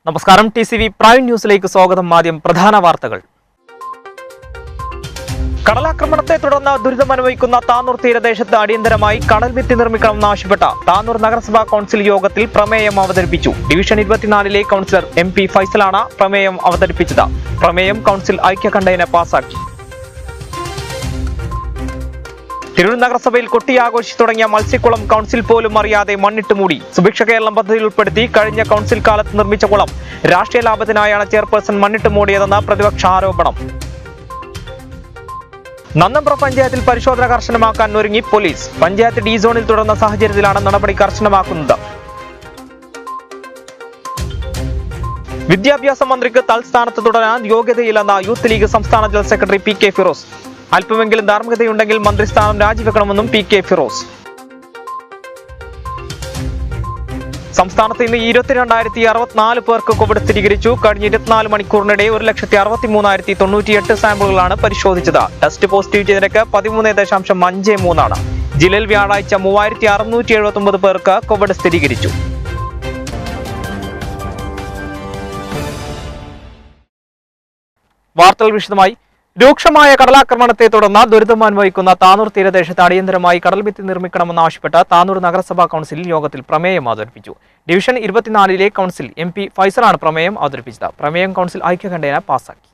നമസ്കാരം. TCV prime ന്യൂസിലേക്ക് സ്വാഗതം. ആദ്യം പ്രധാന വാർത്തകൾ. കടലാക്രമണത്തെ തുടർന്ന് ദുരിതമനുഭവിക്കുന്ന താനൂർ തീരദേശത്ത് അടിയന്തരമായി കടൽ ഭിത്തി നിർമ്മിക്കണമെന്നാവശ്യപ്പെട്ട താനൂർ നഗരസഭാ കൗൺസിൽ യോഗത്തിൽ പ്രമേയം അവതരിപ്പിച്ചു. ഡിവിഷൻ 24 കൗൺസിലർ MP ഫൈസലാണ് പ്രമേയം അവതരിപ്പിച്ചത്. പ്രമേയം കൗൺസിൽ ഐക്യകണ്ഠേന പാസാക്കി. തിരൂർ നഗരസഭയിൽ കൊട്ടിയാഘോഷിച്ചു തുടങ്ങിയ മത്സ്യക്കുളം കൗൺസിൽ പോലും അറിയാതെ മണ്ണിട്ട് മൂടി. സുഭിക്ഷ കേരളം പദ്ധതിയിൽ ഉൾപ്പെടുത്തി കഴിഞ്ഞ കൗൺസിൽ കാലത്ത് നിർമ്മിച്ച കുളം രാഷ്ട്രീയ ലാഭത്തിനായാണ് ചെയർപേഴ്സൺ മണ്ണിട്ട് മൂടിയതെന്ന് പ്രതിപക്ഷ ആരോപണം. നന്നമ്പ്ര പഞ്ചായത്തിൽ പരിശോധന കർശനമാക്കാൻ ഒരുങ്ങി പോലീസ്. പഞ്ചായത്ത് D സോണിൽ തുടർന്ന സാഹചര്യത്തിലാണ് നടപടി കർശനമാക്കുന്നത്. വിദ്യാഭ്യാസ മന്ത്രിക്ക് തൽസ്ഥാനത്ത് തുടരാൻ യോഗ്യതയില്ലെന്ന യൂത്ത് ലീഗ് സംസ്ഥാന ജനറൽ സെക്രട്ടറി PK ഫിറോസ്. അല്പമെങ്കിലും ധാർമ്മികതയുണ്ടെങ്കിൽ മന്ത്രിസ്ഥാനം രാജിവെക്കണമെന്നും PK ഫിറോസ്. സംസ്ഥാനത്ത് ഇന്ന് 22,064 പേർക്ക് കോവിഡ് സ്ഥിരീകരിച്ചു. കഴിഞ്ഞ 24 മണിക്കൂറിനിടെ 1,63,098 സാമ്പിളുകളാണ് പരിശോധിച്ചത്. ടെസ്റ്റ് പോസിറ്റിവിറ്റി നിരക്ക് 13.53 ജില്ലയിൽ വ്യാഴാഴ്ച 3,679 പേർക്ക് കോവിഡ് സ്ഥിരീകരിച്ചു. വാർത്തകൾ വിശദമായി. രൂക്ഷമായ കടലാക്രമണത്തെ തുടർന്ന് ദുരിതമനുഭവിക്കുന്ന താനൂർ തീരദേശത്ത് അടിയന്തരമായി കടൽഭിത്തി നിർമ്മിക്കണമെന്നാവശ്യപ്പെട്ട് താനൂർ നഗരസഭാ കൗൺസിൽ യോഗത്തിൽ പ്രമേയം അവതരിപ്പിച്ചു. ഡിവിഷൻ 24 കൗൺസിൽ MP ഫൈസലാണ് പ്രമേയം അവതരിപ്പിച്ചത്. പ്രമേയം കൗൺസിൽ ഐക്യകണ്ഠേന പാസാക്കി.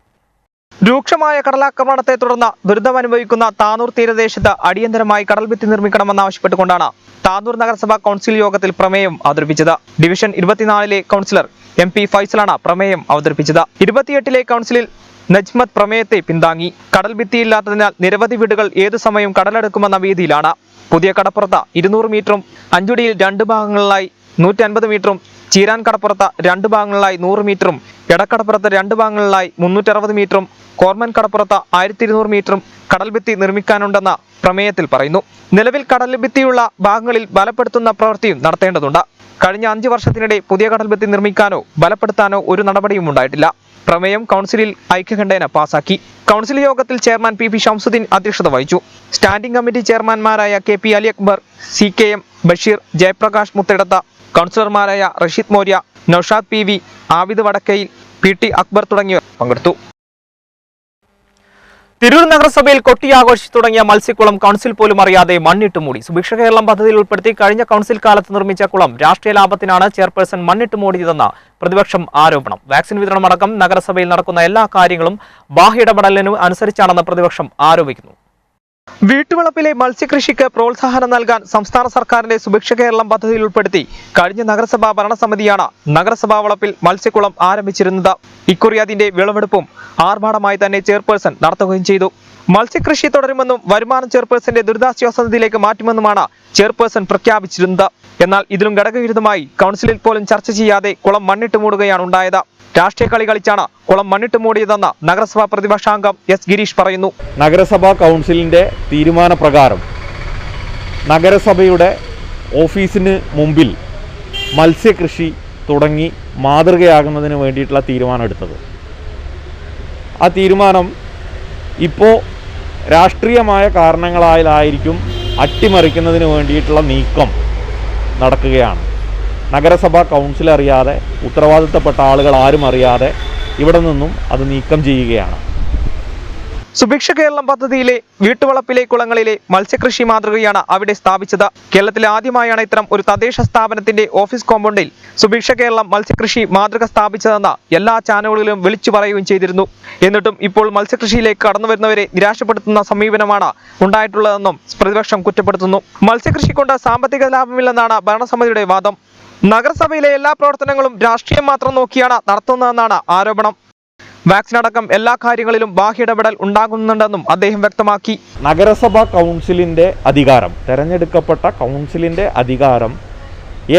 രൂക്ഷമായ കടലാക്രമണത്തെ തുടർന്ന് ദുരിതമനുഭവിക്കുന്ന താനൂർ തീരദേശത്ത് അടിയന്തരമായി കടൽഭിത്തി നിർമ്മിക്കണമെന്നാവശ്യപ്പെട്ടുകൊണ്ടാണ് താനൂർ നഗരസഭാ കൗൺസിൽ യോഗത്തിൽ പ്രമേയം അവതരിപ്പിച്ചത്. ഡിവിഷൻ 24 കൗൺസിലർ MP ഫൈസലാണ് പ്രമേയം അവതരിപ്പിച്ചത്. 28 കൗൺസിലിൽ നജ്മത്ത് പ്രമേയത്തെ പിന്താങ്ങി. കടൽ ഭിത്തിയില്ലാത്തതിനാൽ നിരവധി വീടുകൾ ഏതു സമയം കടലെടുക്കുമെന്ന ഭീതിയിലാണ്. പുതിയ കടപ്പുറത്ത് 200 മീറ്ററും അഞ്ചുടിയിൽ 2 ഭാഗങ്ങളിലായി 150 മീറ്ററും ചീരാൻ കടപ്പുറത്ത് 2 ഭാഗങ്ങളിലായി 100 മീറ്ററും എടക്കടപ്പുറത്ത് 2 ഭാഗങ്ങളിലായി 360 മീറ്ററും കോർമൻ കടപ്പുറത്ത് 1200 മീറ്ററും കടൽ ഭിത്തി നിർമ്മിക്കാനുണ്ടെന്ന് പ്രമേയത്തിൽ പറയുന്നു. നിലവിൽ കടൽ ഭിത്തിയുള്ള ഭാഗങ്ങളിൽ ബലപ്പെടുത്തുന്ന പ്രവൃത്തിയും നടത്തേണ്ടതുണ്ട്. കഴിഞ്ഞ 5 വർഷത്തിനിടെ പുതിയ കടൽ ഭിത്തി നിർമ്മിക്കാനോ ബലപ്പെടുത്താനോ ഒരു നടപടിയും ഉണ്ടായിട്ടില്ല. പ്രമേയം കൗൺസിലിൽ ഐക്യകണ്ഠേന പാസാക്കി. കൗൺസിൽ യോഗത്തിൽ ചെയർമാൻ PP ഷംസുദ്ദീൻ അധ്യക്ഷത വഹിച്ചു. സ്റ്റാൻഡിംഗ് കമ്മിറ്റി ചെയർമാൻമാരായ KP അലി അക്ബർ, CKM ബഷീർ, ജയപ്രകാശ് മുത്തിടത്ത, കൗൺസിലർമാരായ റഷീദ് മൗര്യ, നൌഷാദ് PV, ആബിദ് വടക്കയിൽ, PT അക്ബർ തുടങ്ങിയവർ പങ്കെടുത്തു. തിരൂർ നഗരസഭയിൽ കൊട്ടിയാഘോഷിച്ചു തുടങ്ങിയ മത്സ്യക്കുളം കൗൺസിൽ പോലും അറിയാതെ മണ്ണിട്ട് മൂടി. സുഭിക്ഷ കേരളം പദ്ധതിയിൽ ഉൾപ്പെടുത്തി കഴിഞ്ഞ കൗൺസിൽ കാലത്ത് നിർമ്മിച്ച കുളം രാഷ്ട്രീയ ലാഭത്തിനാണ് ചെയർപേഴ്സൺ മണ്ണിട്ട് മൂടിയതെന്ന് പ്രതിപക്ഷം ആരോപണം. വാക്സിൻ വിതരണമടക്കം നഗരസഭയിൽ നടക്കുന്ന എല്ലാ കാര്യങ്ങളും ബാഹ്യ ഇടപെടലിനു അനുസരിച്ചാണെന്ന് പ്രതിപക്ഷം ആരോപിക്കുന്നു. വീട്ടുവളപ്പിലെ മത്സ്യകൃഷിക്ക് പ്രോത്സാഹനം നൽകാൻ സംസ്ഥാന സർക്കാരിന്റെ സുഭിക്ഷ കേരളം പദ്ധതിയിൽ ഉൾപ്പെടുത്തി കഴിഞ്ഞ നഗരസഭാ ഭരണസമിതിയാണ് നഗരസഭാ വളപ്പിൽ മത്സ്യക്കുളം ആരംഭിച്ചിരുന്നത്. ഇക്കുറി അതിന്റെ വിളവെടുപ്പും ആർഭാടമായി തന്നെ ചെയർപേഴ്സൺ നടത്തുകയും ചെയ്തു. മത്സ്യകൃഷി തുടരുമെന്നും വരുമാനം ചെയർപേഴ്സന്റെ ദുരിതാശ്വാസ നിധിയിലേക്ക് മാറ്റുമെന്നുമാണ് ചെയർപേഴ്സൺ പ്രഖ്യാപിച്ചിരുന്നത്. എന്നാൽ ഇതിലും ഘടകവിരുദ്ധമായി കൗൺസിലിൽ പോലും ചർച്ച ചെയ്യാതെ കുളം മണ്ണിട്ട് മൂടുകയാണ് ഉണ്ടായത്. രാഷ്ട്രീയ കളി കളിച്ചാണ് കുളം മണ്ണിട്ട് മൂടിയതെന്ന് നഗരസഭാ പ്രതിപക്ഷാംഗം S ഗിരീഷ് പറയുന്നു. നഗരസഭാ കൗൺസിലിന്റെ തീരുമാനപ്രകാരം നഗരസഭയുടെ ഓഫീസിന് മുമ്പിൽ മത്സ്യകൃഷി തുടങ്ങി മാതൃകയാകുന്നതിന് വേണ്ടിയിട്ടുള്ള തീരുമാനമെടുത്തത്. ആ തീരുമാനം ഇപ്പോൾ രാഷ്ട്രീയമായ കാരണങ്ങളാലായിരിക്കും അട്ടിമറിക്കുന്നതിന് വേണ്ടിയിട്ടുള്ള നീക്കം നടക്കുകയാണ്. നഗരസഭാ കൗൺസിൽ അറിയാതെ, ഉത്തരവാദിത്തപ്പെട്ട ആളുകൾ ആരും അറിയാതെ ഇവിടെ നിന്നും അത് നീക്കം ചെയ്യുകയാണ്. സുഭിക്ഷ കേരളം പദ്ധതിയിലെ വീട്ടുവളപ്പിലെ കുളങ്ങളിലെ മത്സ്യകൃഷി മാതൃകയാണ് അവിടെ സ്ഥാപിച്ചത്. കേരളത്തിലെ ആദ്യമായാണ് ഇത്തരം ഒരു തദ്ദേശ സ്ഥാപനത്തിന്റെ ഓഫീസ് കോമ്പൗണ്ടിൽ സുഭിക്ഷ കേരളം മത്സ്യകൃഷി മാതൃക സ്ഥാപിച്ചതെന്ന് എല്ലാ ചാനലുകളിലും വിളിച്ചു പറയുകയും ചെയ്തിരുന്നു. എന്നിട്ടും ഇപ്പോൾ മത്സ്യകൃഷിയിലേക്ക് കടന്നുവരുന്നവരെ നിരാശപ്പെടുത്തുന്ന സമീപനമാണ് ഉണ്ടായിട്ടുള്ളതെന്നും പ്രതിപക്ഷം കുറ്റപ്പെടുത്തുന്നു. മത്സ്യകൃഷി കൊണ്ട് സാമ്പത്തിക ലാഭമില്ലെന്നാണ് ഭരണസമിതിയുടെ വാദം. നഗരസഭയിലെ എല്ലാ പ്രവർത്തനങ്ങളും രാഷ്ട്രീയം മാത്രം നോക്കിയാണ് നടത്തുന്നതെന്നാണ് ആരോപണം. വാക്സിൻ അടക്കം എല്ലാ കാര്യങ്ങളിലും ബാഹ്യ ഇടപെടൽ ഉണ്ടാകുന്നുണ്ടെന്നും അദ്ദേഹം വ്യക്തമാക്കി. നഗരസഭാ കൗൺസിലിന്റെ അധികാരം, തെരഞ്ഞെടുക്കപ്പെട്ട കൗൺസിലിന്റെ അധികാരം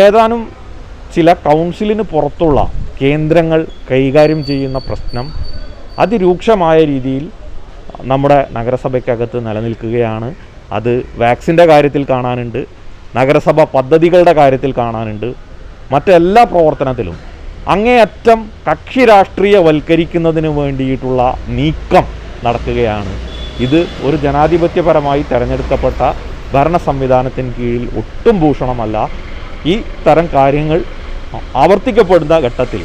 ഏതാനും ചില കൗൺസിലിന് പുറത്തുള്ള കേന്ദ്രങ്ങൾ കൈകാര്യം ചെയ്യുന്ന പ്രശ്നം അതിരൂക്ഷമായ രീതിയിൽ നമ്മുടെ നഗരസഭയ്ക്കകത്ത് നിലനിൽക്കുകയാണ്. അത് വാക്സിൻ്റെ കാര്യത്തിൽ കാണാനുണ്ട്, നഗരസഭ പദ്ധതികളുടെ കാര്യത്തിൽ കാണാനുണ്ട്, മറ്റെല്ലാ പ്രവർത്തനത്തിലും അങ്ങേയറ്റം കക്ഷി രാഷ്ട്രീയവൽക്കരിക്കുന്നതിന് വേണ്ടിയിട്ടുള്ള നീക്കം നടക്കുകയാണ്. ഇത് ഒരു ജനാധിപത്യപരമായി തെരഞ്ഞെടുക്കപ്പെട്ട ഭരണ സംവിധാനത്തിന് കീഴിൽ ഒട്ടും ഭൂഷണമല്ല. ഈ തരം കാര്യങ്ങൾ ആവർത്തിക്കപ്പെടുന്ന ഘട്ടത്തിൽ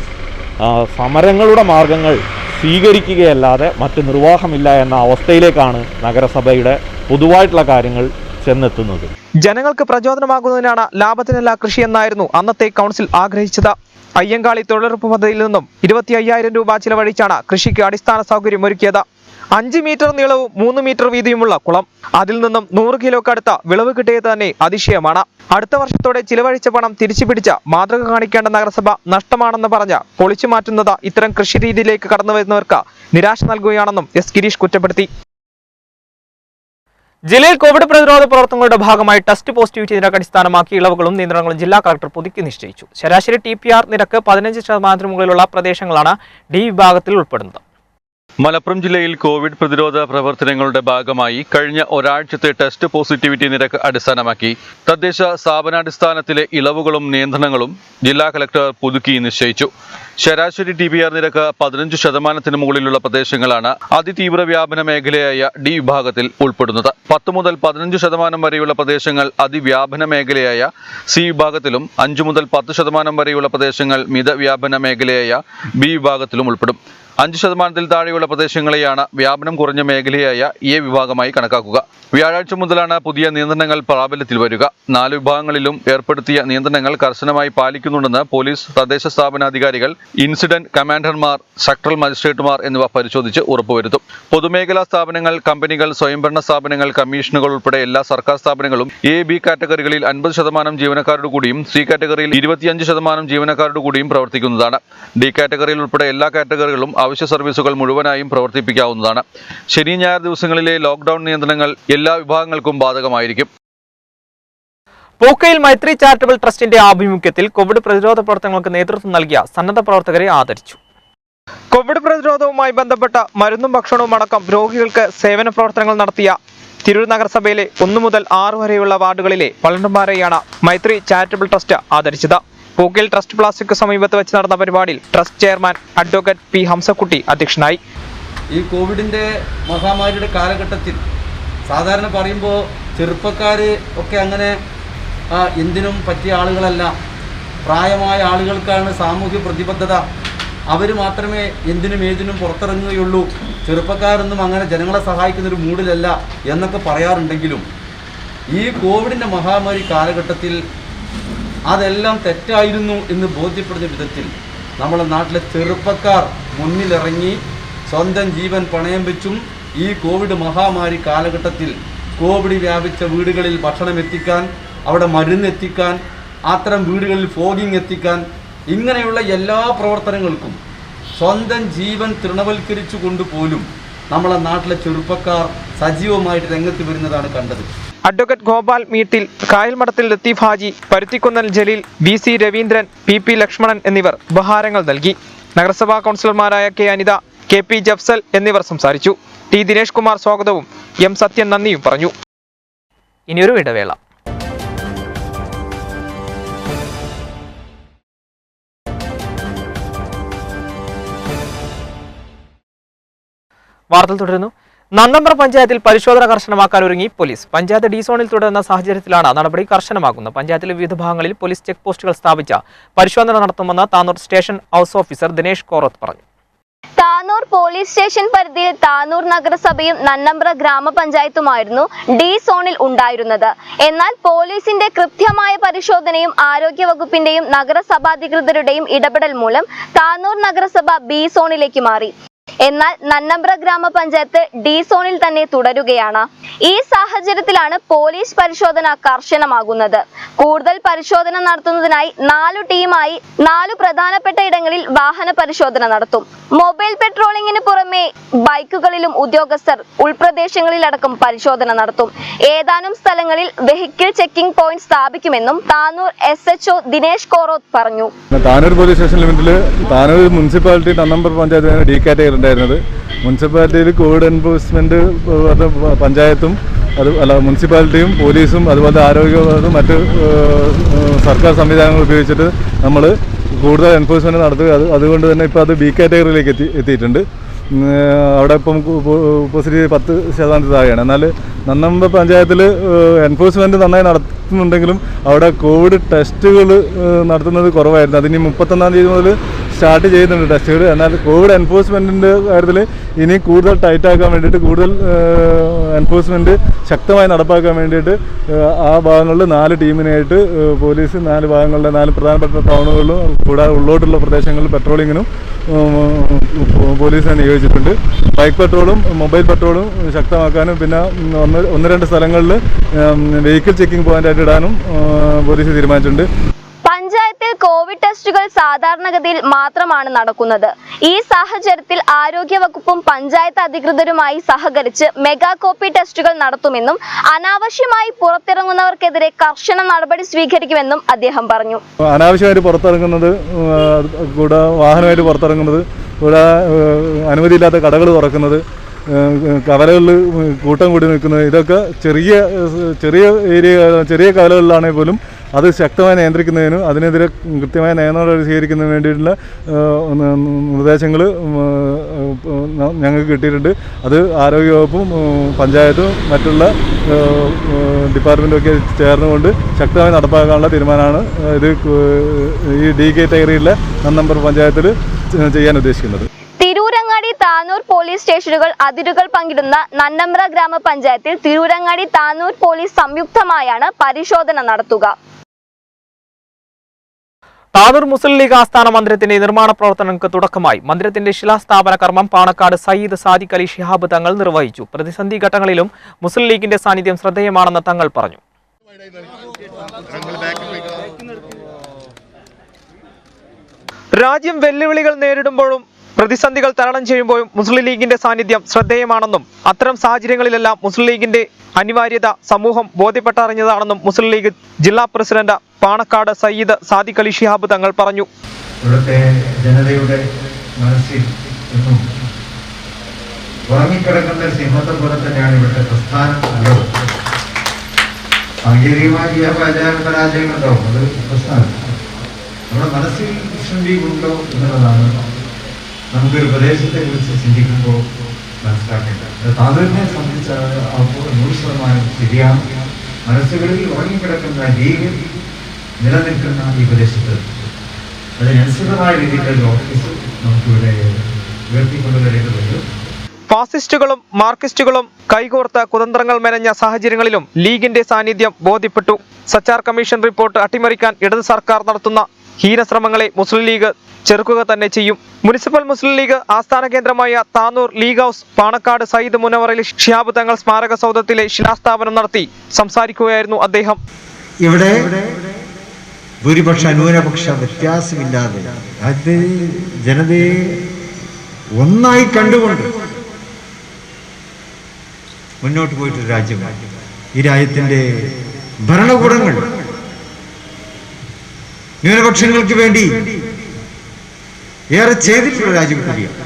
സമരങ്ങളുടെ മാർഗങ്ങൾ സ്വീകരിക്കുകയല്ലാതെ മറ്റ് നിർവാഹമില്ല എന്ന അവസ്ഥയിലേക്കാണ് നഗരസഭയുടെ പൊതുവായിട്ടുള്ള കാര്യങ്ങൾ ചെന്നെത്തുന്നത്. ജനങ്ങൾക്ക് പ്രചോദനമാകുന്നതിനാണ് ലാഭത്തിനല്ല കൃഷി എന്നായിരുന്നു അന്നത്തെ കൗൺസിൽ ആഗ്രഹിച്ചത്. അയ്യങ്കാളി തൊഴിലുറപ്പ് പദ്ധതിയിൽ നിന്നും 25,000 രൂപ ചിലവഴിച്ചാണ് കൃഷിക്ക് അടിസ്ഥാന സൗകര്യം ഒരുക്കിയത്. 5 മീറ്റർ നീളവും 3 മീറ്റർ വീതിയുമുള്ള കുളം, അതിൽ നിന്നും 100 കിലോക്കടുത്ത വിളവ് കിട്ടിയത് തന്നെ അതിശയമാണ്. അടുത്ത വർഷത്തോടെ ചിലവഴിച്ച പണം തിരിച്ചു പിടിച്ച മാതൃക കാണിക്കേണ്ട നഗരസഭ നഷ്ടമാണെന്ന് പറഞ്ഞ് പൊളിച്ചു മാറ്റുന്നത് ഇത്തരം കൃഷി രീതിയിലേക്ക് കടന്നു വരുന്നവർക്ക് നിരാശ നൽകുകയാണെന്നും എസ് ഗിരീഷ് കുറ്റപ്പെടുത്തി. ജില്ലയിൽ കോവിഡ് പ്രതിരോധ പ്രവർത്തനങ്ങളുടെ ഭാഗമായി ടെസ്റ്റ് പോസിറ്റിവിറ്റി നിരക്ക് അടിസ്ഥാനമാക്കി ഇളവുകളും നിയന്ത്രണങ്ങളും ജില്ലാ കളക്ടർ പുതുക്കി നിശ്ചയിച്ചു. ശരാശരി TPR നിരക്ക് 15% മുകളിലുള്ള പ്രദേശങ്ങളാണ് D വിഭാഗത്തിൽ ഉൾപ്പെടുന്നത്. മലപ്പുറം ജില്ലയിൽ കോവിഡ് പ്രതിരോധ പ്രവർത്തനങ്ങളുടെ ഭാഗമായി കഴിഞ്ഞ ഒരാഴ്ചത്തെ ടെസ്റ്റ് പോസിറ്റിവിറ്റി നിരക്ക് അടിസ്ഥാനമാക്കി തദ്ദേശ സ്ഥാപനാടിസ്ഥാനത്തിലെ ഇളവുകളും നിയന്ത്രണങ്ങളും ജില്ലാ കളക്ടർ പുതുക്കി നിശ്ചയിച്ചു. ശരാശരി TPR നിരക്ക് 15% മുകളിലുള്ള പ്രദേശങ്ങളാണ് അതിതീവ്ര വ്യാപന മേഖലയായ D വിഭാഗത്തിൽ ഉൾപ്പെടുന്നത്. 10 മുതൽ 15% വരെയുള്ള പ്രദേശങ്ങൾ അതിവ്യാപന മേഖലയായ C വിഭാഗത്തിലും 5 മുതൽ 10% വരെയുള്ള പ്രദേശങ്ങൾ മിതവ്യാപന മേഖലയായ B വിഭാഗത്തിലും ഉൾപ്പെടും. 5% താഴെയുള്ള പ്രദേശങ്ങളെയാണ് വ്യാപനം കുറഞ്ഞ മേഖലയായ A വിഭാഗമായി കണക്കാക്കുക. വ്യാഴാഴ്ച മുതലാണ് പുതിയ നിയന്ത്രണങ്ങൾ പ്രാബല്യത്തിൽ വരിക. 4 വിഭാഗങ്ങളിലും ഏർപ്പെടുത്തിയ നിയന്ത്രണങ്ങൾ കർശനമായി പാലിക്കുന്നുണ്ടെന്ന് പോലീസ്, തദ്ദേശ സ്ഥാപനാധികാരികൾ, ഇൻസിഡന്റ് കമാൻഡർമാർ, സെക്ടറൽ മജിസ്ട്രേറ്റുമാർ എന്നിവ പരിശോധിച്ച് ഉറപ്പുവരുത്തും. പൊതുമേഖലാ സ്ഥാപനങ്ങൾ, കമ്പനികൾ, സ്വയംഭരണ സ്ഥാപനങ്ങൾ, കമ്മീഷനുകൾ ഉൾപ്പെടെ എല്ലാ സർക്കാർ സ്ഥാപനങ്ങളും A, B കാറ്റഗറികളിൽ 50% ജീവനക്കാരുടെ കൂടിയും C കാറ്റഗറിയിൽ 25% ജീവനക്കാരുടെ കൂടിയും പ്രവർത്തിക്കുന്നതാണ്. D കാറ്റഗറിയിൽ ഉൾപ്പെടെ എല്ലാ കാറ്റഗറികളും അവശ്യ സർവീസുകൾ മുഴുവനായും പ്രവർത്തിപ്പിക്കാവുന്നതാണ്. ശനി, ഞായർ ദിവസങ്ങളിലെ ലോക്ക്ഡൌൺ നിയന്ത്രണങ്ങൾ എല്ലാ വിഭാഗങ്ങൾക്കും ബാധകമായിരിക്കും. പൂക്കയിൽ മൈത്രി ചാരിറ്റബിൾ ട്രസ്റ്റിന്റെ ആഭിമുഖ്യത്തിൽ കോവിഡ് പ്രതിരോധ പ്രവർത്തനങ്ങൾക്ക് നേതൃത്വം നൽകിയ സന്നദ്ധ പ്രവർത്തകരെ ആദരിച്ചു. കോവിഡ് പ്രതിരോധവുമായി ബന്ധപ്പെട്ട മരുന്നും ഭക്ഷണവും അടക്കം രോഗികൾക്ക് സേവന പ്രവർത്തനങ്ങൾ നടത്തിയ തിരൂർ നഗരസഭയിലെ 1 മുതൽ 6 വരെയുള്ള വാർഡുകളിലെ വളണ്ടർമാരെയാണ് മൈത്രി ചാരിറ്റബിൾ ട്രസ്റ്റ് ആദരിച്ചത്. പൂക്കയിൽ ട്രസ്റ്റ് പ്ലാസ്റ്റിക് സമീപത്ത് വെച്ച് നടന്ന പരിപാടിയിൽ trust chairman advocate P. Hamsakutty അധ്യക്ഷനായി. ഈ കോവിഡിൻ്റെ മഹാമാരിയുടെ കാലഘട്ടത്തിൽ സാധാരണ പറയുമ്പോൾ ചെറുപ്പക്കാർ ഒക്കെ അങ്ങനെ എന്തിനും പറ്റിയ ആളുകളല്ല. പ്രായമായ ആളുകൾക്കാണ് സാമൂഹ്യ പ്രതിബദ്ധത. അവർ മാത്രമേ എന്തിനും ഏതിനും പുറത്തിറങ്ങുകയുള്ളൂ. ചെറുപ്പക്കാരൊന്നും അങ്ങനെ ജനങ്ങളെ സഹായിക്കുന്നൊരു മൂഡിലല്ല എന്നൊക്കെ പറയാറുണ്ടെങ്കിലും ഈ കോവിഡിൻ്റെ മഹാമാരി കാലഘട്ടത്തിൽ അതെല്ലാം തെറ്റായിരുന്നു എന്ന് ബോധ്യപ്പെടുന്ന വിധത്തിൽ നമ്മുടെ നാട്ടിലെ ചെറുപ്പക്കാർ മുന്നിലിറങ്ങി സ്വന്തം ജീവൻ പണയം വെച്ചും ഈ കോവിഡ് മഹാമാരി കാലഘട്ടത്തിൽ കോവിഡ് വ്യാപിച്ച വീടുകളിൽ ഭക്ഷണം എത്തിക്കാൻ, അവിടെ മരുന്ന് എത്തിക്കാൻ, അത്തരം വീടുകളിൽ ഫോഗിങ് എത്തിക്കാൻ, ഇങ്ങനെയുള്ള എല്ലാ പ്രവർത്തനങ്ങൾക്കും സ്വന്തം ജീവൻ തൃണവൽക്കരിച്ചു കൊണ്ടുപോലും നമ്മളെ നാട്ടിലെ ചെറുപ്പക്കാർ സജീവമായിട്ട് രംഗത്ത് വരുന്നതാണ് കണ്ടത്. അഡ്വക്കേറ്റ് ഗോപാൽ മീട്ടിൽ, കായൽമഠത്തിൽ ലത്തീഫ് ഹാജി, പരുത്തിക്കുന്നൽ ജലീൽ, VC രവീന്ദ്രൻ, PP ലക്ഷ്മണൻ എന്നിവർ ഉപഹാരങ്ങൾ നൽകി. നഗരസഭാ കൗൺസിലർമാരായ K. അനിത, KP ജഫ്സൽ എന്നിവർ സംസാരിച്ചു. T. ദിനേഷ് കുമാർ സ്വാഗതവും M. സത്യൻ നന്ദിയും പറഞ്ഞു. ഇനിയൊരു ഇടവേള. വാർത്തകൾ തുടരുന്നു. നന്നമ്പ്ര പഞ്ചായത്തിൽ പരിശോധന കർശനമാക്കാൻ ഒരുങ്ങി പോലീസ്. പഞ്ചായത്ത് D സോണിൽ തുടരുന്ന സാഹചര്യത്തിലാണ് നടപടി കർശനമാക്കുന്നത്. പഞ്ചായത്തിലെ വിവിധ ഭാഗങ്ങളിൽ പോലീസ് ചെക്ക് പോസ്റ്റുകൾ സ്ഥാപിച്ച പരിശോധന നടത്തുമെന്ന് Tanur station house officer Dinesh Korath പറഞ്ഞു. താനൂർ പോലീസ് സ്റ്റേഷൻ പരിധിയിൽ താനൂർ നഗരസഭയും നന്നമ്പ്ര ഗ്രാമപഞ്ചായത്തുമായിരുന്നു D സോണിൽ ഉണ്ടായിരുന്നത്. എന്നാൽ പോലീസിന്റെ കൃത്യമായ പരിശോധനയും ആരോഗ്യവകുപ്പിന്റെയും നഗരസഭാധികൃതരുടെയും ഇടപെടൽ മൂലം താനൂർ നഗരസഭ B സോണിലേക്ക് മാറി. എന്നാൽ നന്നമ്പ്ര ഗ്രാമപഞ്ചായത്ത് D സോണിൽ തന്നെ തുടരുകയാണ്. ഈ സാഹചര്യത്തിലാണ് പോലീസ് പരിശോധന കർശനമാകുന്നത്. കൂടുതൽ പരിശോധന നടത്തുന്നതിനായി 4 ടീമായി 4 പ്രധാനപ്പെട്ട ഇടങ്ങളിൽ വാഹന പരിശോധന നടത്തും. മൊബൈൽ പെട്രോളിംഗിന് പുറമെ ബൈക്കുകളിലും ഉദ്യോഗസ്ഥർ ഉൾപ്രദേശങ്ങളിലടക്കം പരിശോധന നടത്തും. ഏതാനും സ്ഥലങ്ങളിൽ വെഹിക്കിൾ ചെക്കിംഗ് പോയിന്റ് സ്ഥാപിക്കുമെന്നും താനൂർ SHO ദിനേഷ് കോറോത്ത് പറഞ്ഞു. താനൂർ പോലീസ് സ്റ്റേഷൻ ലിമിറ്റിൽ താനൂർ മുനിസിപ്പാലിറ്റി നന്നമ്പ്ര പഞ്ചായത്തിലാണ് D കാറ്റഗറി ഉണ്ടായിരുന്നത്. മുനിസിപ്പാലിറ്റിയിൽ കോവിഡ് എൻഫോഴ്സ്മെന്റ് പഞ്ചായത്തും മുനിസിപ്പാലിറ്റിയും പോലീസും അതുപോലെ ആരോഗ്യവകുപ്പും മറ്റ് സർക്കാർ സംവിധാനങ്ങൾ ഉപയോഗിച്ചിട്ട് നമ്മൾ കൂടുതൽ എൻഫോഴ്സ്മെന്റ് നടത്തുക. അതുകൊണ്ട് തന്നെ ഇപ്പോൾ അത് B കാറ്റഗറിയിലേക്ക് എത്തിയിട്ടുണ്ട്. അവിടെ ഇപ്പം പോസിറ്റീവ് 10% താഴെയാണ്. എന്നാൽ നന്നമ്പ്ര പഞ്ചായത്തിൽ എൻഫോഴ്സ്മെൻറ്റ് നന്നായി നടത്തുന്നുണ്ടെങ്കിലും അവിടെ കോവിഡ് ടെസ്റ്റുകൾ നടത്തുന്നത് കുറവായിരുന്നു. അതിന് 31-ാം തീയതി മുതൽ സ്റ്റാർട്ട് ചെയ്യുന്നുണ്ട് ടെസ്റ്റുകൾ. എന്നാൽ കോവിഡ് എൻഫോഴ്സ്മെൻറ്റിൻ്റെ കാര്യത്തിൽ ഇനി കൂടുതൽ ടൈറ്റാക്കാൻ വേണ്ടിയിട്ട്, കൂടുതൽ എൻഫോഴ്സ്മെൻറ്റ് ശക്തമായി നടപ്പാക്കാൻ വേണ്ടിയിട്ട് ആ ഭാഗങ്ങളിൽ 4 ടീമിനായിട്ട് പോലീസ് 4 ഭാഗങ്ങളിലെ 4 പ്രധാനപ്പെട്ട ടൗണുകളിലും കൂടാതെ ഉള്ളോട്ടുള്ള പ്രദേശങ്ങളിൽ പെട്രോളിങ്ങിനും പോലീസിനെ നിയോഗിച്ചിട്ടുണ്ട്. ബൈക്ക് പെട്രോളും മൊബൈൽ പെട്രോളും ശക്തമാക്കാനും പിന്നെ 1-2 സ്ഥലങ്ങളിൽ വെഹിക്കിൾ ചെക്കിംഗ് പോയിൻ്റായിട്ട് ഇടാനും പോലീസ് തീരുമാനിച്ചിട്ടുണ്ട്. പഞ്ചായത്തിൽ കോവിഡ് ടെസ്റ്റുകൾ സാധാരണഗതിയിൽ മാത്രമാണ് നടക്കുന്നത്. ഈ സാഹചര്യത്തിൽ ആരോഗ്യവകുപ്പും പഞ്ചായത്ത് അധികൃതരുമായി സഹകരിച്ച് മെഗാ കോപ്പി ടെസ്റ്റുകൾ നടത്തുമെന്നും അനാവശ്യമായി പുറത്തിറങ്ങുന്നവർക്കെതിരെ കർശന നടപടി സ്വീകരിക്കുമെന്നും അദ്ദേഹം പറഞ്ഞു. അനാവശ്യമായിട്ട് പുറത്തിറങ്ങുന്നത്, കൂടെ വാഹനമായിട്ട് പുറത്തിറങ്ങുന്നത്, കൂടെ അനുമതിയില്ലാത്ത കടകൾ തുറക്കുന്നത്, കവലകളിൽ കൂട്ടം കൂടി നിൽക്കുന്നത്, ഇതൊക്കെ ചെറിയ കവലകളിലാണെങ്കിൽ പോലും അത് ശക്തമായി നിയന്ത്രിക്കുന്നതിനും അതിനെതിരെ കൃത്യമായ നിയമനടപടി സ്വീകരിക്കുന്നതിന് വേണ്ടിയിട്ടുള്ള നിർദ്ദേശങ്ങൾ ഞങ്ങൾക്ക് കിട്ടിയിട്ടുണ്ട്. അത് ആരോഗ്യവകുപ്പും പഞ്ചായത്തും മറ്റുള്ള ഡിപ്പാർട്ട്മെൻറ്റും ഒക്കെ ചേർന്നുകൊണ്ട് ശക്തമായി നടപ്പാക്കാനുള്ള തീരുമാനമാണ് ഇത് ഈ ഡി കാറ്റഗറിയിലെ 1 നമ്പർ പഞ്ചായത്തിൽ ചെയ്യാൻ ഉദ്ദേശിക്കുന്നത്. തിരൂരങ്ങാടി താനൂർ പോലീസ് സ്റ്റേഷനുകൾ അതിരുകൾ പങ്കിടുന്ന നന്നമ്പ്ര ഗ്രാമപഞ്ചായത്തിൽ തിരൂരങ്ങാടി താനൂർ പോലീസ് സംയുക്തമായാണ് പരിശോധന നടത്തുക. താനൂർ മുസ്ലിം ലീഗ് ആസ്ഥാന മന്ദിരത്തിന്റെ നിർമ്മാണ പ്രവർത്തനങ്ങൾക്ക് തുടക്കമായി. മന്ദിരത്തിന്റെ ശിലാസ്ഥാപന കർമ്മം പാണക്കാട് സയ്യിദ് സാദിഖ് അലി ശിഹാബ് തങ്ങൾ നിർവഹിച്ചു. പ്രതിസന്ധി ഘട്ടങ്ങളിലും മുസ്ലിം ലീഗിന്റെ സാന്നിധ്യം ശ്രദ്ധേയമാണെന്ന് തങ്ങൾ പറഞ്ഞു. രാജ്യം വെല്ലുവിളികൾ നേരിടുമ്പോഴും പ്രതിസന്ധികൾ തരണം ചെയ്യുമ്പോഴും മുസ്ലിം ലീഗിന്റെ സാന്നിധ്യം ശ്രദ്ധേയമാണെന്നും അത്തരം സാഹചര്യങ്ങളിലെല്ലാം മുസ്ലിം ലീഗിന്റെ അനിവാര്യത സമൂഹം ബോധ്യപ്പെട്ടറിഞ്ഞതാണെന്നും മുസ്ലിം ലീഗ് ജില്ലാ പ്രസിഡന്റ് പാണക്കാട് സയ്യിദ് സാദിഖ് അലി ശിഹാബ് തങ്ങൾ പറഞ്ഞു. ഇവിടുത്തെ ജനതയുടെ മനസ്സിൽ എന്നും ഉറങ്ങിക്കിടക്കുന്ന സിംഹത്തെ പോലെ തന്നെയാണ് ഇവിടുത്തെ പ്രസ്ഥാനം ഉള്ളത്. സാങ്കേതികമായ പരാജയങ്ങളുണ്ടാവും, അത് പ്രശ്നമല്ല. നമ്മുടെ മനസ്സിൽ മുസ്ലിം ലീഗ് ഉണ്ടോ എന്നുള്ളതാണ് നമുക്കൊരു പ്രദേശത്തെ കുറിച്ച് ചിന്തിക്കുമ്പോൾ മനസ്സിലാക്കേണ്ടത്. താനൂരിനെ സംബന്ധിച്ച് അപ്പോൾ 100% ശരിയാണ്. മനസ്സുകളിൽ ഉറങ്ങിക്കിടക്കുന്ന ലീഗ് നിലനിൽക്കുന്ന ഈ പ്രദേശത്ത് അതിനനുസൃതമായ രീതിയിലുള്ള ഓഫീസ് നമുക്കിവിടെ ഉയർത്തിക്കൊണ്ടുവരേണ്ടതുണ്ട്. ഫാസിസ്റ്റുകളും മാർക്സിസ്റ്റുകളും കൈകോർത്ത കുതന്ത്രങ്ങൾ മെനഞ്ഞ സാഹചര്യങ്ങളിലും ലീഗിന്റെ സാന്നിധ്യം ബോധ്യപ്പെട്ടു. സച്ചാർ കമ്മീഷൻ റിപ്പോർട്ട് അട്ടിമറിക്കാൻ ഇടത് സർക്കാർ നടത്തുന്ന ഹീനശ്രമങ്ങളെ മുസ്ലിം ലീഗ് ചെറുക്കുക തന്നെ ചെയ്യും. മുനിസിപ്പൽ മുസ്ലിം ലീഗ് ആസ്ഥാന കേന്ദ്രമായ താനൂർ ലീഗ് ഹൗസ് പാണക്കാട് സയ്യിദ് മുനവർ അലി ശിഹാബ് തങ്ങൾ സ്മാരക സൗധത്തിലെ ശിലാസ്ഥാപനം നടത്തി സംസാരിക്കുകയായിരുന്നു അദ്ദേഹം. ഇവിടെ ഭൂരിപക്ഷ ന്യൂനപക്ഷ വ്യത്യാസമില്ലാതെ അത് ജനതയെ ഒന്നായി കണ്ടുകൊണ്ട് മുന്നോട്ട് പോയിട്ടൊരു രാജ്യമാണ് ഈ രാജ്യത്തിന്റെ ഭരണകൂടങ്ങൾ. ന്യൂനപക്ഷങ്ങൾക്ക് വേണ്ടി ഏറെ ചെയ്തിട്ടുള്ള രാജ്യം കൂടിയാണ്.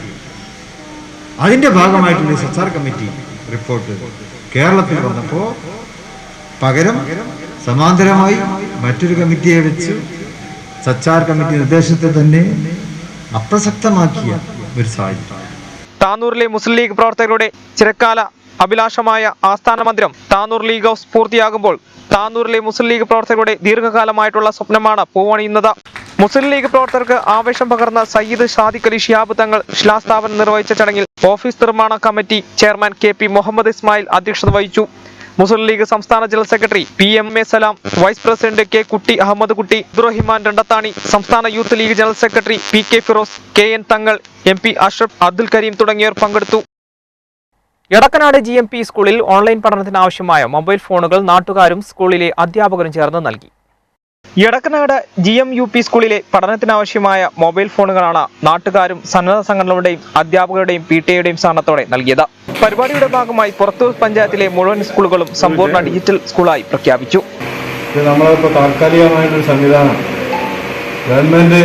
അതിന്റെ ഭാഗമായിട്ടുള്ള സച്ചാർ കമ്മിറ്റി റിപ്പോർട്ട് കേരളത്തിൽ വന്നപ്പോൾ പകരം സമാന്തരമായി മറ്റൊരു കമ്മിറ്റിയെ വെച്ച് സച്ചാർ കമ്മിറ്റി നിർദ്ദേശത്തെ തന്നെ അപ്രസക്തമാക്കിയ ഒരു സാഹചര്യം. താനൂരിലെ മുസ്ലിം ലീഗ് പ്രവർത്തകരുടെ ചിരക്കാല അഭിലാഷമായ ആസ്ഥാന മന്ദിരം താനൂർ ലീഗ് ഹൗസ് പൂർത്തിയാകുമ്പോൾ താനൂരിലെ മുസ്ലിം ലീഗ് പ്രവർത്തകരുടെ ദീർഘകാലമായിട്ടുള്ള സ്വപ്നമാണ് പൂവണിയുന്നത്. മുസ്ലിം ലീഗ് പ്രവർത്തകർക്ക് ആവേശം പകർന്ന സയ്യിദ് സാദിഖ് അലി ശിഹാബ് തങ്ങൾ ശിലാസ്ഥാപനം നിർവഹിച്ച ചടങ്ങിൽ ഓഫീസ് നിർമ്മാണ committee chairman KP Muhammad Ismail അധ്യക്ഷത വഹിച്ചു. മുസ്ലിം ലീഗ് സംസ്ഥാന general secretary PMA Salam, vice president K Kutty Ahammed Kutty, Abdurahiman Randathani, സംസ്ഥാന youth League general secretary PK Firoz, KN Thangal, MP Ashraf, Abdul Kareem തുടങ്ങിയവർ പങ്കെടുത്തു. എടക്കനാട് GMP സ്കൂളിൽ ഓൺലൈൻ പഠനത്തിനാവശ്യമായ മൊബൈൽ ഫോണുകൾ നാട്ടുകാരും സ്കൂളിലെ അധ്യാപകരും ചേർന്ന് നൽകി. എടക്കനാട് GMUP സ്കൂളിലെ പഠനത്തിനാവശ്യമായ മൊബൈൽ ഫോണുകളാണ് നാട്ടുകാരും സന്നദ്ധ സംഘടനകളുടെയും അധ്യാപകരുടെയും PTA-യുടെയും സഹകരണത്തോടെ നൽകിയത്. പരിപാടിയുടെ ഭാഗമായി പുറത്തൂർ പഞ്ചായത്തിലെ മുഴുവൻ സ്കൂളുകളും സമ്പൂർണ്ണ ഡിജിറ്റൽ സ്കൂളായി പ്രഖ്യാപിച്ചു. നമ്മളിപ്പോൾ താൽക്കാലികമായിട്ടൊരു സംവിധാനം ഗവൺമെൻറ്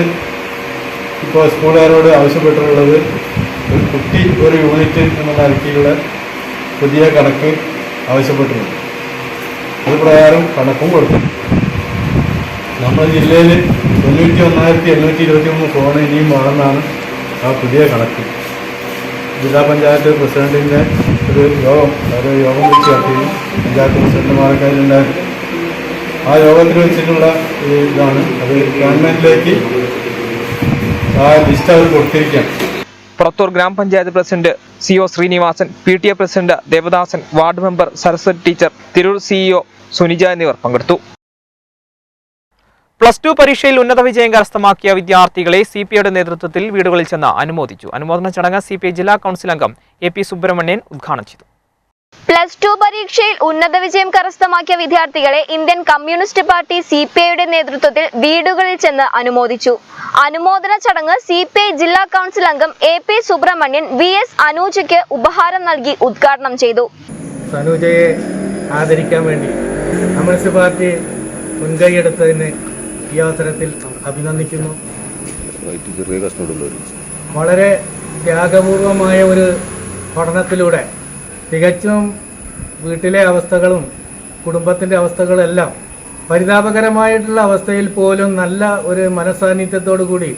ഇപ്പോൾ സ്കൂളുകാരോട് ആവശ്യപ്പെട്ടിട്ടുള്ളത് ഒരു കുട്ടി ഒരു യൂണിറ്റ് എന്ന നിലയ്ക്കുള്ള പുതിയ കണക്ക് ആവശ്യപ്പെട്ടിട്ടുണ്ട്. അത് പ്രകാരം കണക്കും കൊടുത്തു. നമ്മുടെ ജില്ലയിൽ 91,723 ഫോൺ ഇനിയും വേണമെന്നാണ് ആ പുതിയ കണക്ക്. ജില്ലാ പഞ്ചായത്ത് പ്രസിഡന്റിൻ്റെ ഒരു യോഗം വെച്ച് നടത്തി. പഞ്ചായത്ത് പ്രസിഡന്റുമാരൊക്കെ അതിലുണ്ടായിരുന്നു. ആ യോഗത്തിൽ വെച്ചിട്ടുള്ള ഇതാണ്. അത് ഗവൺമെൻറ്റിലേക്ക് ആ ലിസ്റ്റ് അവർ കൊടുത്തിരിക്കാം. പുറത്തൂർ ഗ്രാമപഞ്ചായത്ത് president CO Srinivasan, PTA president Devadasan, ward member Saraswathi teacher, Tirur CEO Sunija എന്നിവർ പങ്കെടുത്തു. +2 പരീക്ഷയിൽ ഉന്നത വിജയം കരസ്ഥമാക്കിയ വിദ്യാർത്ഥികളെ CPIയുടെ നേതൃത്വത്തിൽ വീടുകളിൽ ചെന്ന് അനുമോദിച്ചു. അനുമോദന ചടങ്ങ് CPI ജില്ലാ കൗൺസിൽ അംഗം AP സുബ്രഹ്മണ്യൻ ഉദ്ഘാടനം ചെയ്തു. +2 പരീക്ഷയിൽ ഉന്നത വിജയം കരസ്ഥമാക്കിയ വിദ്യാർത്ഥികളെ ഇന്ത്യൻ കമ്മ്യൂണിസ്റ്റ് പാർട്ടി CPIയുടെ നേതൃത്വത്തിൽ വീടുകളിൽ ചെന്ന് അനുമോദിച്ചു. അനുമോദന ചടങ്ങ് CPI ജില്ലാ കൗൺസിൽ അംഗം AP സുബ്രഹ്മണ്യൻ VS അനൂജയ്ക്ക് ഉപഹാരം നൽകി ഉദ്ഘാടനം ചെയ്തു. അനൂജയെ ആദരിക്കാൻ വേണ്ടി കമ്മ്യൂണിസ്റ്റ് പാർട്ടി മുൻകൈയെടുത്തതിന് ഈ അവസരത്തിൽ അഭിനന്ദിക്കുന്നു. വളരെ ത്യാഗപൂർവമായ ഒരു പഠനത്തിലൂടെ തികച്ചും വീട്ടിലെ അവസ്ഥകളും കുടുംബത്തിൻ്റെ അവസ്ഥകളെല്ലാം പരിതാപകരമായിട്ടുള്ള അവസ്ഥയിൽ പോലും നല്ല ഒരു മനസാന്നിധ്യത്തോടു കൂടി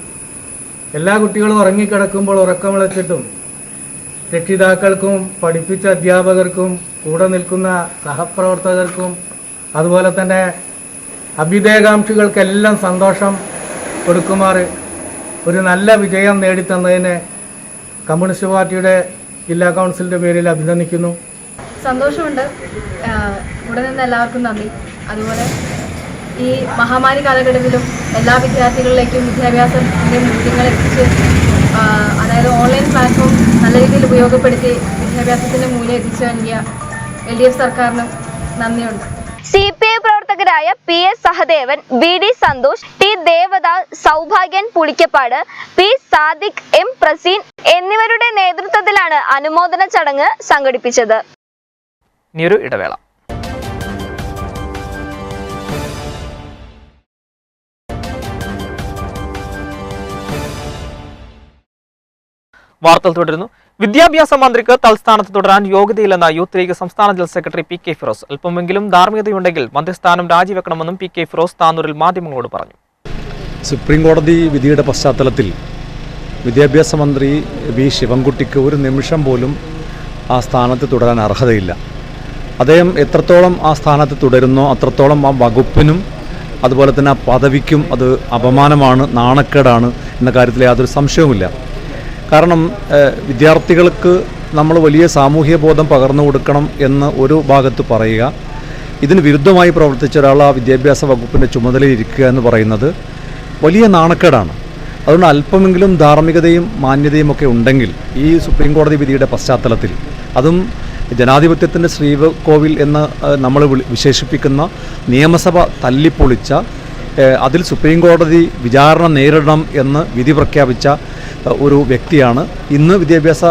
എല്ലാ കുട്ടികളും ഉറങ്ങിക്കിടക്കുമ്പോൾ ഉറക്കം വിളിച്ചിട്ടും രക്ഷിതാക്കൾക്കും പഠിപ്പിച്ച അധ്യാപകർക്കും കൂടെ നിൽക്കുന്ന സഹപ്രവർത്തകർക്കും അതുപോലെ തന്നെ അഭ്യുദയകാംക്ഷികൾക്കെല്ലാം സന്തോഷം കൊടുക്കുമാറ് ഒരു നല്ല വിജയം നേടിത്തന്നതിന് കമ്മ്യൂണിസ്റ്റ് പാർട്ടിയുടെ ജില്ലാ കൗൺസിലിൻ്റെ പേരിൽ അഭിനന്ദിക്കുന്നു. സന്തോഷമുണ്ട്. ഇവിടെ നിന്ന് എല്ലാവർക്കും നന്ദി. അതുപോലെ ഈ മഹാമാരി കാലഘട്ടത്തിലും എല്ലാ വിദ്യാർത്ഥികളിലേക്കും വിദ്യാഭ്യാസത്തിൻ്റെ മൂല്യങ്ങൾ എത്തിച്ച്, അതായത് ഓൺലൈൻ പ്ലാറ്റ്ഫോം നല്ല രീതിയിൽ ഉപയോഗപ്പെടുത്തി വിദ്യാഭ്യാസത്തിൻ്റെ മൂല്യം എത്തിച്ചു നൽകിയ LDF സർക്കാരിനും നന്ദിയുണ്ട്. CPI പ്രവർത്തകരായ PS Sahadevan, VD Santhosh, T Devdas, Saubhagyan പുളിക്കപ്പാട്, P Sadiq, M Praseen എന്നിവരുടെ നേതൃത്വത്തിലാണ് അനുമോദന ചടങ്ങ് സംഘടിപ്പിച്ചത്. ഇനിയൊരു ഇടവേള. വാർത്തകൾ തുടരുന്നു. വിദ്യാഭ്യാസ മന്ത്രിക്ക് തൽസ്ഥാനത്ത് തുടരാൻ യോഗ്യതയില്ലെന്ന യൂത്ത് ലീഗ് സംസ്ഥാന ജനറൽ സെക്രട്ടറി PK ഫിറോസ്. അല്പമെങ്കിലും ധാർമ്മികതയുണ്ടെങ്കിൽ മന്ത്രിസ്ഥാനം രാജിവെക്കണമെന്നും PK ഫിറോസ് താനൂരിൽ മാധ്യമങ്ങളോട് പറഞ്ഞു. സുപ്രീം കോടതി വിധിയുടെ പശ്ചാത്തലത്തിൽ വിദ്യാഭ്യാസ മന്ത്രി V ശിവൻകുട്ടിക്ക് ഒരു നിമിഷം പോലും ആ സ്ഥാനത്ത് തുടരാൻ അർഹതയില്ല. അദ്ദേഹം എത്രത്തോളം ആ സ്ഥാനത്ത് തുടരുന്നോ അത്രത്തോളം ആ വകുപ്പിനും അതുപോലെ തന്നെ ആ പദവിക്കും അത് അപമാനമാണ്, നാണക്കേടാണ് എന്ന കാര്യത്തിൽ യാതൊരു സംശയവുമില്ല. കാരണം വിദ്യാർത്ഥികൾക്ക് നമ്മൾ വലിയ സാമൂഹ്യ ബോധം പകർന്നു കൊടുക്കണം എന്ന് ഒരു ഭാഗത്ത് പറയുക, ഇതിന് വിരുദ്ധമായി പ്രവർത്തിച്ച ഒരാൾ ആ വിദ്യാഭ്യാസ വകുപ്പിൻ്റെ ചുമതലയിരിക്കുക എന്ന് പറയുന്നത് വലിയ നാണക്കേടാണ്. അതുകൊണ്ട് അല്പമെങ്കിലും ധാർമ്മികതയും മാന്യതയും ഒക്കെ ഉണ്ടെങ്കിൽ ഈ സുപ്രീം കോടതി വിധിയുടെ പശ്ചാത്തലത്തിൽ, അതും ജനാധിപത്യത്തിൻ്റെ ശ്രീകോവിൽ എന്ന് നമ്മൾ വിശേഷിപ്പിക്കുന്ന നിയമസഭ തല്ലിപ്പൊളിച്ച, അതിൽ സുപ്രീം കോടതി വിചാരണ നേരിടണം എന്ന് വിധി പ്രഖ്യാപിച്ച ഒരു വ്യക്തിയാണ് ഇന്ന് വിദ്യാഭ്യാസ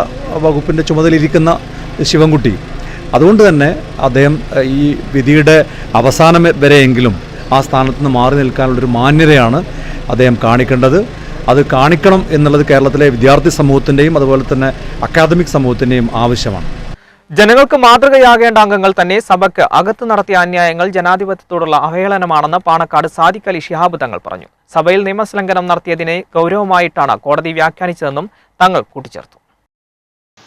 വകുപ്പിൻ്റെ ചുമതലയിരിക്കുന്ന ശിവൻകുട്ടി. അതുകൊണ്ട് തന്നെ അദ്ദേഹം ഈ വിധിയുടെ അവസാനം വരെയെങ്കിലും ആ സ്ഥാനത്ത് നിന്ന് മാറി നിൽക്കാനുള്ളൊരു മാന്യതയാണ് അദ്ദേഹം കാണിക്കേണ്ടത്. അത് കാണിക്കണം എന്നുള്ളത് കേരളത്തിലെ വിദ്യാർത്ഥി സമൂഹത്തിൻ്റെയും അതുപോലെ തന്നെ അക്കാദമിക് സമൂഹത്തിൻ്റെയും ആവശ്യമാണ്. ജനങ്ങൾക്ക് മാതൃകയാകേണ്ട അംഗങ്ങൾ തന്നെ സഭയ്ക്ക് അകത്ത് നടത്തിയ അന്യായങ്ങൾ ജനാധിപത്യത്തോടുള്ള അവഹേളനമാണെന്ന് പാണക്കാട് സാദിഖ് അലി ശിഹാബ് തങ്ങൾ പറഞ്ഞു. സഭയിൽ നിയമലംഘനം നടത്തിയതിനെ ഗൗരവമായിട്ടാണ് കോടതി വ്യാഖ്യാനിച്ചതെന്നും തങ്ങൾ കൂട്ടിച്ചേർത്തു.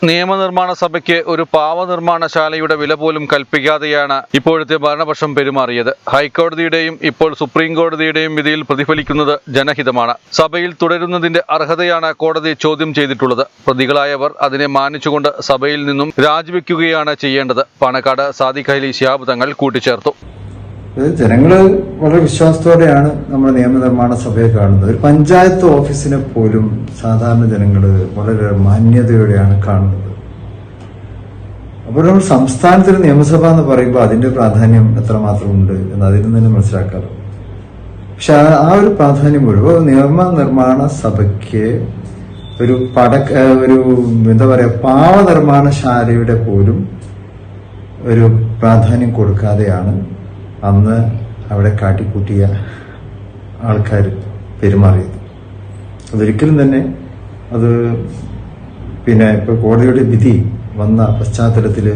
നിയമനിർമ്മാണ സഭയ്ക്ക് ഒരു പാവനിർമ്മാണശാലയുടെ വില പോലും കൽപ്പിക്കാതെയാണ് ഇപ്പോഴത്തെ ഭരണപക്ഷം പെരുമാറിയത്. ഹൈക്കോടതിയുടെയും ഇപ്പോൾ സുപ്രീം കോടതിയുടെയും വിധിയിൽ പ്രതിഫലിക്കുന്നത് ജനഹിതമാണ്. സഭയിൽ തുടരുന്നതിന്റെ അർഹതയാണ് കോടതി ചോദ്യം ചെയ്തിട്ടുള്ളത്. പ്രതികളായവർ അതിനെ മാനിച്ചുകൊണ്ട് സഭയിൽ നിന്നും രാജിവെക്കുകയാണ് ചെയ്യേണ്ടത്. പാണക്കാട് സാദിഖ് അലി ശിഹാബ് തങ്ങൾ കൂട്ടിച്ചേർത്തു. ജനങ്ങള് വളരെ വിശ്വാസത്തോടെയാണ് നമ്മുടെ നിയമനിർമ്മാണ സഭയെ കാണുന്നത്. ഒരു പഞ്ചായത്ത് ഓഫീസിനെ പോലും സാധാരണ ജനങ്ങള് വളരെ മാന്യതയോടെയാണ് കാണുന്നത്. അപ്പോൾ നമ്മൾ സംസ്ഥാനത്തിന് നിയമസഭ എന്ന് പറയുമ്പോൾ അതിന്റെ പ്രാധാന്യം എത്രമാത്രം ഉണ്ട് എന്ന് അതിൽ നിന്ന് തന്നെ മനസ്സിലാക്കാറ്. പക്ഷെ ആ ഒരു പ്രാധാന്യം മുഴുവൻ നിയമനിർമ്മാണ സഭയ്ക്ക് ഒരു എന്താ പറയാ, പാവനിർമ്മാണശാലയുടെ പോലും ഒരു പ്രാധാന്യം കൊടുക്കാതെയാണ് അന്ന് അവിടെ കാട്ടിക്കൂട്ടിയ ആൾക്കാർ പെരുമാറിയത്. അതൊരിക്കലും തന്നെ അത് ഇപ്പൊ കോടതിയുടെ വിധി വന്ന പശ്ചാത്തലത്തിൽ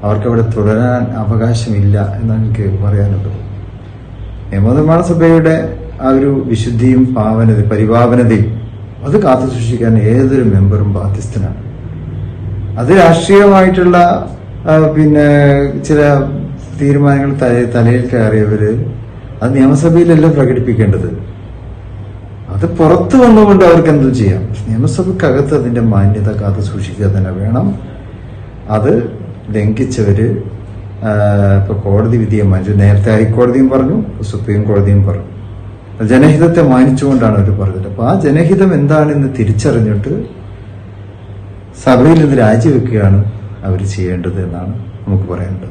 അവർക്കവിടെ തുടരാൻ അവകാശമില്ല എന്നാണ് എനിക്ക് പറയാനുള്ളത്. നിയമനിർമ്മാണ സഭയുടെ ആ ഒരു വിശുദ്ധിയും പരിപാവനതയും അത് കാത്തു സൂക്ഷിക്കാൻ ഏതൊരു മെമ്പറും ബാധ്യസ്ഥനാണ്. അത് രാഷ്ട്രീയമായിട്ടുള്ള ചില തീരുമാനങ്ങൾ തലയിൽ കയറിയവര് അത് നിയമസഭയിലല്ല പ്രകടിപ്പിക്കേണ്ടത്. അത് പുറത്തു വന്നുകൊണ്ട് അവർക്ക് എന്തും ചെയ്യാം. നിയമസഭയ്ക്കകത്ത് അതിന്റെ മാന്യത കാത്തു സൂക്ഷിക്കുക തന്നെ വേണം. അത് ലംഘിച്ചവര് ഇപ്പൊ കോടതി വിധിയെ മാനിച്ചു. നേരത്തെ ഹൈക്കോടതിയും പറഞ്ഞു, സുപ്രീം കോടതിയും പറഞ്ഞു. ജനഹിതത്തെ മാനിച്ചുകൊണ്ടാണ് അവർ പറഞ്ഞത്. അപ്പൊ ആ ജനഹിതം എന്താണെന്ന് തിരിച്ചറിഞ്ഞിട്ട് സഭയിൽ നിന്ന് രാജിവെക്കുകയാണ് അവർ ചെയ്യേണ്ടത് എന്നാണ് നമുക്ക് പറയാനുള്ളത്.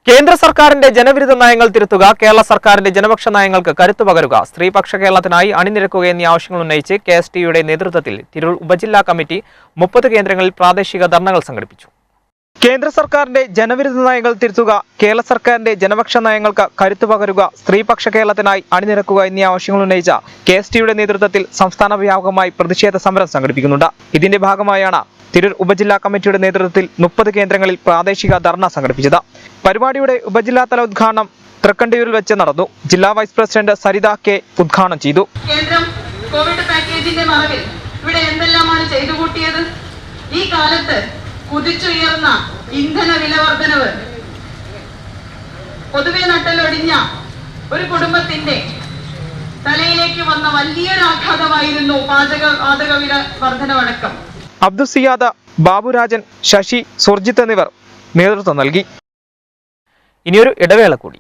കേന്ദ്ര സർക്കാരിന്റെ ജനവിരുദ്ധ നയങ്ങൾ തിരുത്തുക, കേരള സർക്കാരിന്റെ ജനപക്ഷ നയങ്ങൾക്ക് കരുത്തു പകരുക, സ്ത്രീപക്ഷ കേരളത്തിനായി അണിനിരക്കുക എന്നീ ആവശ്യങ്ങൾ ഉന്നയിച്ച് KSTUയുടെ നേതൃത്വത്തിൽ തിരൂർ ഉപജില്ലാ കമ്മിറ്റി 30 കേന്ദ്രങ്ങളിൽ പ്രാദേശിക ധർണകൾ സംഘടിപ്പിച്ചു. കേന്ദ്ര സർക്കാരിന്റെ ജനവിരുദ്ധ നയങ്ങൾ തിരുത്തുക, കേരള സർക്കാരിന്റെ ജനപക്ഷ നയങ്ങൾക്ക് കരുത്തു പകരുക, സ്ത്രീപക്ഷ കേരളത്തിനായി അണിനിരക്കുക എന്നീ ആവശ്യങ്ങൾ ഉന്നയിച്ച KSTUയുടെ നേതൃത്വത്തിൽ സംസ്ഥാന വ്യാപകമായി പ്രതിഷേധ സമരം സംഘടിപ്പിക്കുന്നുണ്ട്. ഇതിന്റെ ഭാഗമായാണ് തിരൂർ ഉപജില്ലാ കമ്മിറ്റിയുടെ നേതൃത്വത്തിൽ 30 കേന്ദ്രങ്ങളിൽ പ്രാദേശിക ധർണ സംഘടിപ്പിച്ചത്. പരിപാടിയുടെ ഉപജില്ലാതല ഉദ്ഘാടനം തൃക്കണ്ടിയൂരിൽ വെച്ച് നടന്നു. ജില്ലാ വൈസ് പ്രസിഡന്റ് സരിത K ഉദ്ഘാടനം ചെയ്തു. കേന്ദ്രം കോവിഡ് പാക്കേജിന്റെ മറവിൽ ഇവിടെ എന്തെല്ലാമാണ് ചെയ്തു കൂട്ടിയത്? ഈ കാലത്ത് കുതിച്ചുയർന്ന ഇന്ധന വില വർധനവ് പൊതുവെ നട്ടലൊടിഞ്ഞ ഒരു കുടുംബത്തിന്റെ തലയിലേക്ക് വന്ന വലിയൊരു ആഘാതമായിരുന്നു പാചക വില വർധനവടക്കം. അബ്ദുൽ സിയാദ്, ബാബുരാജൻ, ശശി, സുർജിത്ത് എന്നിവർ നേതൃത്വം നൽകി. ഇനിയൊരു ഇടവേള കൂടി.